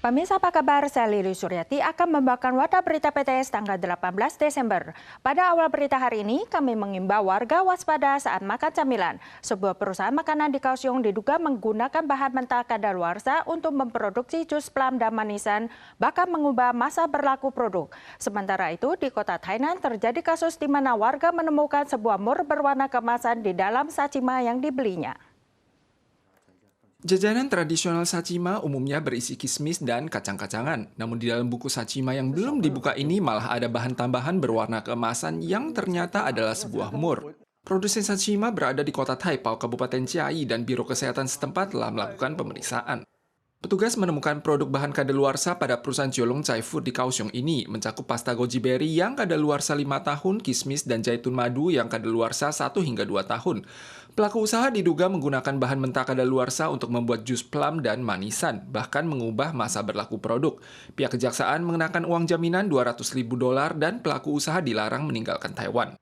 Pemirsa apa kabar? Saya Lili Suryati akan membawakan Warta Berita PTS tanggal 18 Desember. Pada awal berita hari ini, kami mengimbau warga waspada saat makan camilan. Sebuah perusahaan makanan di Kaohsiung diduga menggunakan bahan mentah kadaluarsa untuk memproduksi jus plum dan manisan, bahkan mengubah masa berlaku produk. Sementara itu, di kota Tainan terjadi kasus di mana warga menemukan sebuah mur berwarna keemasan di dalam sachima yang dibelinya. Jajanan tradisional sachima umumnya berisi kismis dan kacang-kacangan. Namun di dalam buku sachima yang belum dibuka ini malah ada bahan tambahan berwarna keemasan yang ternyata adalah sebuah mur. Produsen sachima berada di kota Taipao, Kabupaten Chiayi, dan Biro Kesehatan setempat telah melakukan pemeriksaan. Petugas menemukan produk bahan kadaluarsa pada perusahaan Jiolong Chai Food di Kaohsiung ini, mencakup pasta goji berry yang kadaluarsa 5 tahun, kismis dan zaitun madu yang kadaluarsa 1 hingga 2 tahun. Pelaku usaha diduga menggunakan bahan mentah kadaluarsa untuk membuat jus plum dan manisan, bahkan mengubah masa berlaku produk. Pihak kejaksaan mengenakan uang jaminan $200.000 dan pelaku usaha dilarang meninggalkan Taiwan.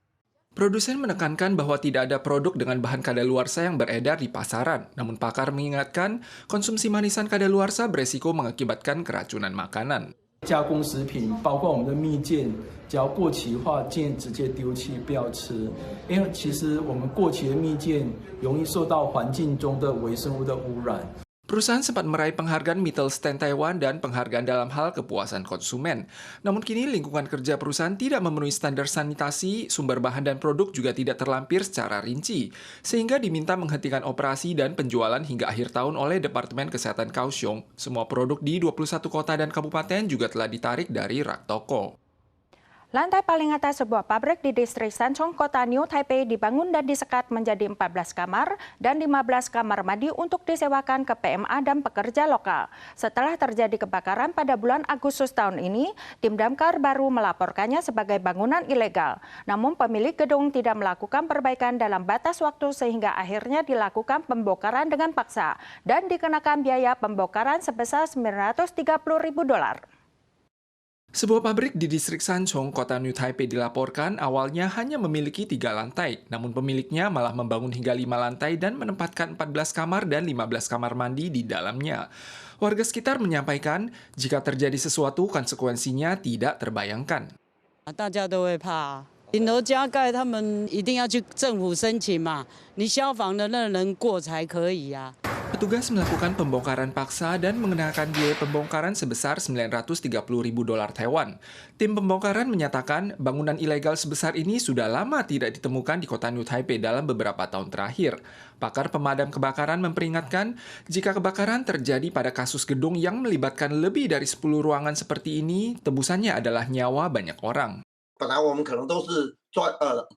Produsen menekankan bahwa tidak ada produk dengan bahan kadaluarsa yang beredar di pasaran. Namun pakar mengingatkan, konsumsi manisan kadaluarsa beresiko mengakibatkan keracunan makanan. 加工食品，包括我们的蜜饯，只要过期的话，建议直接丢弃，不要吃。因为其实我们过期的蜜饯容易受到环境中的微生物的污染。 Perusahaan sempat meraih penghargaan Mittelstand Taiwan dan penghargaan dalam hal kepuasan konsumen. Namun kini lingkungan kerja perusahaan tidak memenuhi standar sanitasi, sumber bahan dan produk juga tidak terlampir secara rinci, sehingga diminta menghentikan operasi dan penjualan hingga akhir tahun oleh Departemen Kesehatan Kaohsiung. Semua produk di 21 kota dan kabupaten juga telah ditarik dari rak toko. Lantai paling atas sebuah pabrik di distrik Sanchong, kota New Taipei dibangun dan disekat menjadi 14 kamar dan 15 kamar mandi untuk disewakan ke PMA dan pekerja lokal. Setelah terjadi kebakaran pada bulan Agustus tahun ini, tim damkar baru melaporkannya sebagai bangunan ilegal. Namun pemilik gedung tidak melakukan perbaikan dalam batas waktu sehingga akhirnya dilakukan pembongkaran dengan paksa dan dikenakan biaya pembongkaran sebesar $930.000. Sebuah pabrik di distrik Sanchong, kota New Taipei dilaporkan awalnya hanya memiliki 3 lantai, namun pemiliknya malah membangun hingga 5 lantai dan menempatkan 14 kamar dan 15 kamar mandi di dalamnya. Warga sekitar menyampaikan, jika terjadi sesuatu konsekuensinya tidak terbayangkan. 大家都会怕，顶楼加盖他们一定要去政府申请嘛，你消防的那人过才可以呀。 Petugas melakukan pembongkaran paksa dan mengenakan biaya pembongkaran sebesar $930.000 Taiwan. Tim pembongkaran menyatakan bangunan ilegal sebesar ini sudah lama tidak ditemukan di kota New Taipei dalam beberapa tahun terakhir. Pakar pemadam kebakaran memperingatkan, jika kebakaran terjadi pada kasus gedung yang melibatkan lebih dari 10 ruangan seperti ini, tebusannya adalah nyawa banyak orang. 本来我们可能都是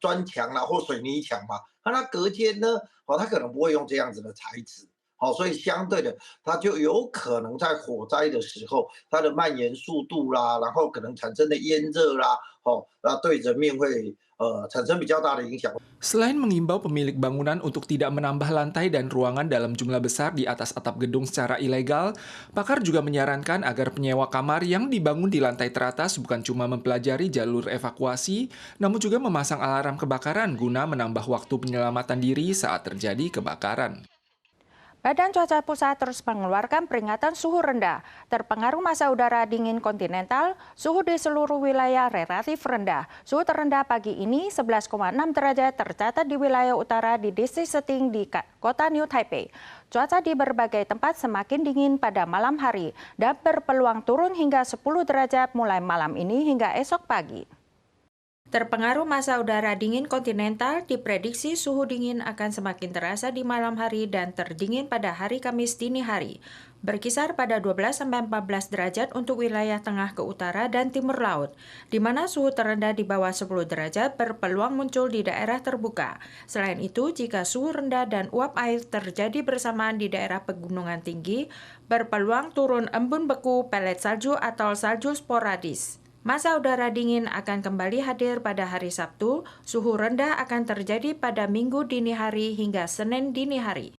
砖墙啦或水泥墙嘛，它隔间呢，它可能不会用这样子的材质。 所以相对的，它就有可能在火灾的时候，它的蔓延速度啦，然后可能产生的烟热啦，对人命会产生比较大的影响。 Selain mengimbau pemilik bangunan untuk tidak menambah lantai dan ruangan dalam jumlah besar di atas atap gedung secara ilegal, pakar juga menyarankan agar penyewa kamar yang dibangun di lantai teratas bukan cuma mempelajari jalur evakuasi, namun juga memasang alarm kebakaran guna menambah waktu penyelamatan diri saat terjadi kebakaran. Badan Cuaca Pusat terus mengeluarkan peringatan suhu rendah. Terpengaruh masa udara dingin kontinental, suhu di seluruh wilayah relatif rendah. Suhu terendah pagi ini 11,6 derajat tercatat di wilayah utara di distrik Seting di kota New Taipei. Cuaca di berbagai tempat semakin dingin pada malam hari dan berpeluang turun hingga 10 derajat mulai malam ini hingga esok pagi. Terpengaruh masa udara dingin kontinental, diprediksi suhu dingin akan semakin terasa di malam hari dan terdingin pada hari Kamis dini hari. Berkisar pada 12-14 derajat untuk wilayah tengah ke utara dan timur laut, di mana suhu terendah di bawah 10 derajat berpeluang muncul di daerah terbuka. Selain itu, jika suhu rendah dan uap air terjadi bersamaan di daerah pegunungan tinggi, berpeluang turun embun beku, pelet salju atau salju sporadis. Masa udara dingin akan kembali hadir pada hari Sabtu, suhu rendah akan terjadi pada Minggu dini hari hingga Senin dini hari.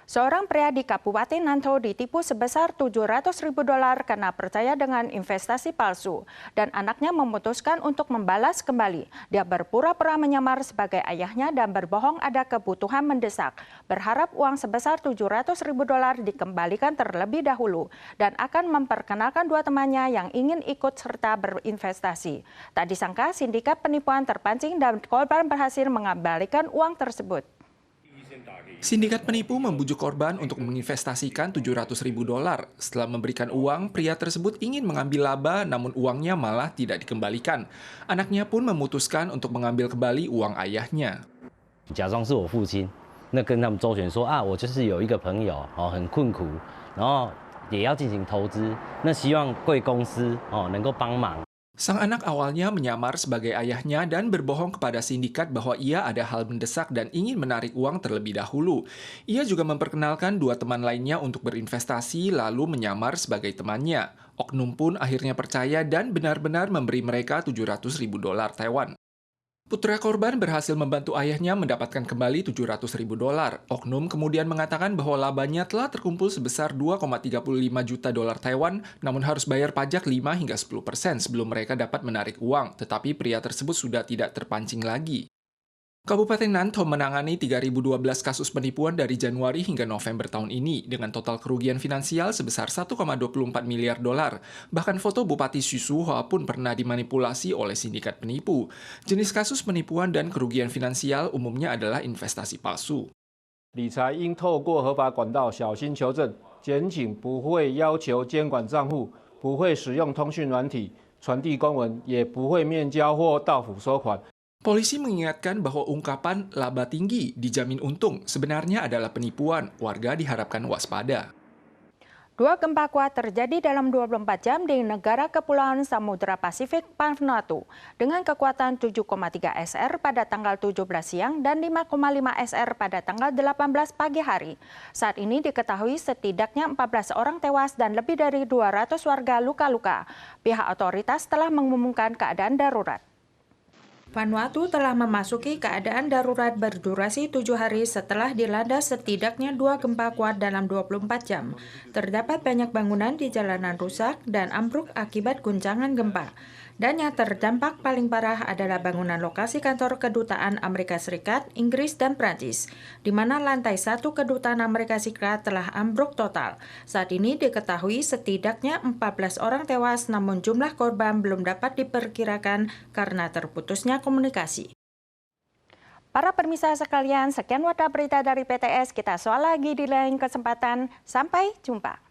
Seorang pria di Kabupaten Nantou ditipu sebesar $700.000 karena percaya dengan investasi palsu. Dan anaknya memutuskan untuk membalas kembali. Dia berpura-pura menyamar sebagai ayahnya dan berbohong ada kebutuhan mendesak. Berharap uang sebesar $700.000 dikembalikan terlebih dahulu. Dan akan memperkenalkan dua temannya yang ingin ikut serta berinvestasi. Tak disangka sindikat penipuan terpancing dan korban berhasil mengembalikan uang tersebut. Sindikat penipu membujuk korban untuk menginvestasikan $700.000. Setelah memberikan uang, pria tersebut ingin mengambil laba namun uangnya malah tidak dikembalikan. Anaknya pun memutuskan untuk mengambil kembali uang ayahnya. 假装是我父亲，那跟他们周旋说啊，我就是有一个朋友很困苦，然后也要进行投资，那希望贵公司能够帮忙。 Sang anak awalnya menyamar sebagai ayahnya dan berbohong kepada sindikat bahwa ia ada hal mendesak dan ingin menarik uang terlebih dahulu. Ia juga memperkenalkan dua teman lainnya untuk berinvestasi lalu menyamar sebagai temannya. Oknum pun akhirnya percaya dan benar-benar memberi mereka $700.000 Taiwan. Putra korban berhasil membantu ayahnya mendapatkan kembali $700.000. Oknum kemudian mengatakan bahwa labanya telah terkumpul sebesar $2,35 juta Taiwan, namun harus bayar pajak 5 hingga 10% sebelum mereka dapat menarik uang, tetapi pria tersebut sudah tidak terpancing lagi. Kabupaten Nantou menangani 3.012 kasus penipuan dari Januari hingga November tahun ini dengan total kerugian finansial sebesar $1,24 miliar. Bahkan foto Bupati Susuhua pun pernah dimanipulasi oleh sindikat penipu. Jenis kasus penipuan dan kerugian finansial umumnya adalah investasi palsu. 理财应透过合法管道小心求证，检警不会要求监管账户，不会使用通讯软体传递公文，也不会面交或到府收款。 Polisi mengingatkan bahwa ungkapan laba tinggi dijamin untung sebenarnya adalah penipuan. Warga diharapkan waspada. Dua gempa kuat terjadi dalam 24 jam di negara kepulauan Samudra Pasifik Vanuatu dengan kekuatan 7,3 SR pada tanggal 17 siang dan 5,5 SR pada tanggal 18 pagi hari. Saat ini diketahui setidaknya 14 orang tewas dan lebih dari 200 warga luka-luka. Pihak otoritas telah mengumumkan keadaan darurat. Vanuatu telah memasuki keadaan darurat berdurasi 7 hari setelah dilanda setidaknya 2 gempa kuat dalam 24 jam. Terdapat banyak bangunan di jalanan rusak dan ambruk akibat guncangan gempa. Dan yang terdampak paling parah adalah bangunan lokasi kantor kedutaan Amerika Serikat, Inggris, dan Prancis, di mana lantai 1 kedutaan Amerika Serikat telah ambruk total. Saat ini diketahui setidaknya 14 orang tewas, namun jumlah korban belum dapat diperkirakan karena terputusnya komunikasi. Para pemirsa sekalian, sekian wadah berita dari PTS. Kita soal lagi di lain kesempatan. Sampai jumpa.